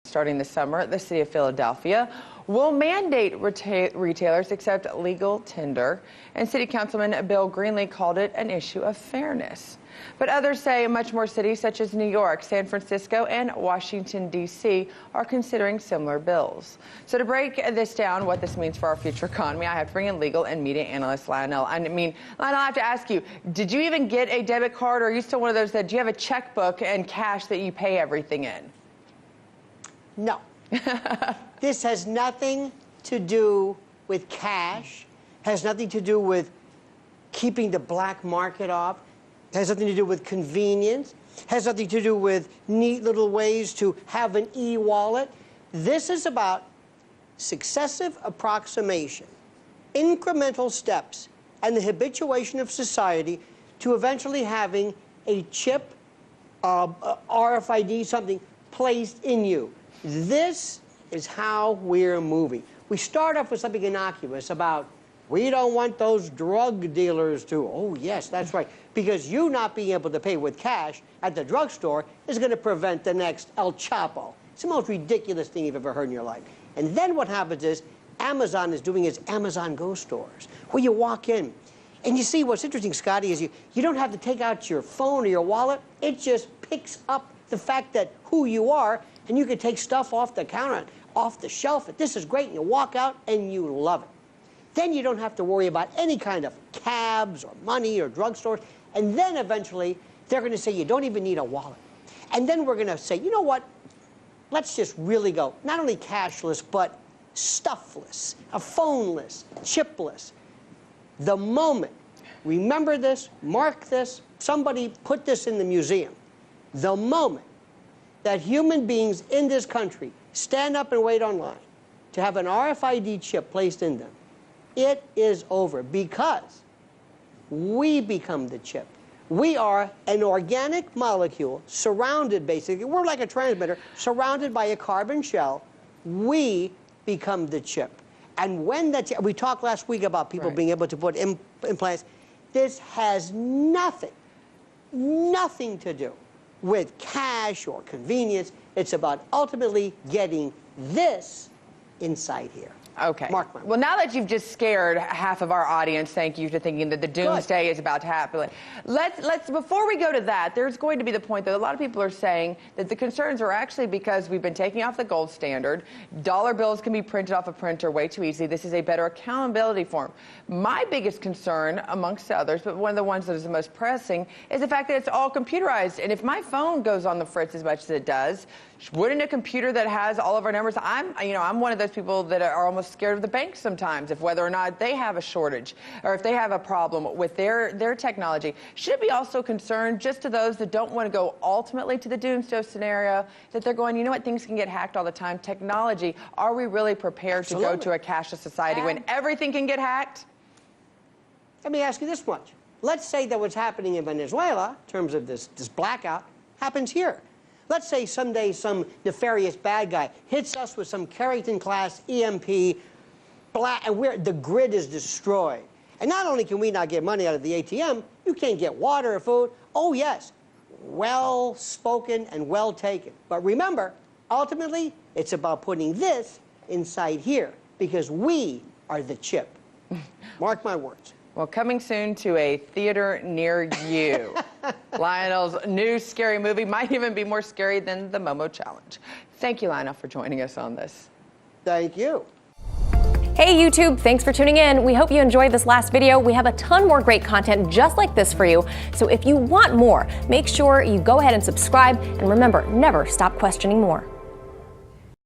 Starting this summer, the city of Philadelphia will mandate retailers accept legal tender, and City Councilman Bill Greenlee called it an issue of fairness. But others say much more cities such as New York, San Francisco, and Washington, D.C. are considering similar bills. So to break this down, what this means for our future economy, I have to bring in legal and media analyst Lionel. I mean, Lionel, I have to ask you, did you even get a debit card, or are you still one of those that, do you have a checkbook and cash that you pay everything in? No. This has nothing to do with cash, has nothing to do with keeping the black market off, has nothing to do with convenience, has nothing to do with neat little ways to have an e-wallet. This is about successive approximation, incremental steps, and the habituation of society to eventually having a chip, RFID, something placed in you. This is how we're moving. We start off with something innocuous about, we don't want those drug dealers to, oh yes, that's right, because you not being able to pay with cash at the drugstore is going to prevent the next El Chapo. It's the most ridiculous thing you've ever heard in your life. And then what happens is, Amazon is doing its Amazon Go stores, where you walk in, and you see what's interesting, Scotty, is you don't have to take out your phone or your wallet. It just picks up the fact that who you are, and you can take stuff off the counter, off the shelf. This is great, and you walk out and you love it. Then you don't have to worry about any kind of cabs or money or drugstores. And then eventually they're going to say you don't even need a wallet. And then we're going to say, you know what? Let's just really go not only cashless, but stuffless, a phoneless, chipless. The moment, remember this, mark this, somebody put this in the museum. The moment that human beings in this country stand up and wait online to have an RFID chip placed in them, it is over, because we become the chip. We are an organic molecule surrounded, basically, we're like a transmitter, surrounded by a carbon shell. We become the chip. And when that, we talked last week about people being able to put implants. This has nothing to do with cash or convenience. It's about ultimately getting this inside here. Okay. Mark my words. Well, now that you've just scared half of our audience, thank you for thinking that the doomsday is about to happen. Let's before we go to that, there's going to be the point that a lot of people are saying that the concerns are actually because we've been taking off the gold standard. Dollar bills can be printed off a printer way too easily. This is a better accountability form. My biggest concern, amongst others, but one of the ones that is the most pressing, is the fact that it's all computerized. And if my phone goes on the fritz as much as it does, wouldn't a computer that has all of our numbers, I'm one of those people that are almost scared of the banks sometimes, if whether or not they have a shortage or if they have a problem with their technology. Should it be also concerned just to those that don't want to go ultimately to the doomsday scenario, that they're going, you know what, things can get hacked all the time. Technology, are we really prepared to go to a cashless society when everything can get hacked? Let me ask you this much. Let's say that what's happening in Venezuela, in terms of this blackout, happens here. Let's say someday some nefarious bad guy hits us with some Carrington-class EMP, and the grid is destroyed. And not only can we not get money out of the ATM, you can't get water or food. Oh, yes, well spoken and well taken. But remember, ultimately, it's about putting this inside here, because we are the chip. Mark my words. Well, coming soon to a theater near you. Lionel's new scary movie might even be more scary than the Momo Challenge. Thank you, Lionel, for joining us on this. Thank you. Hey YouTube, thanks for tuning in. We hope you enjoyed this last video. We have a ton more great content just like this for you. So if you want more, make sure you go ahead and subscribe. And remember, never stop questioning more.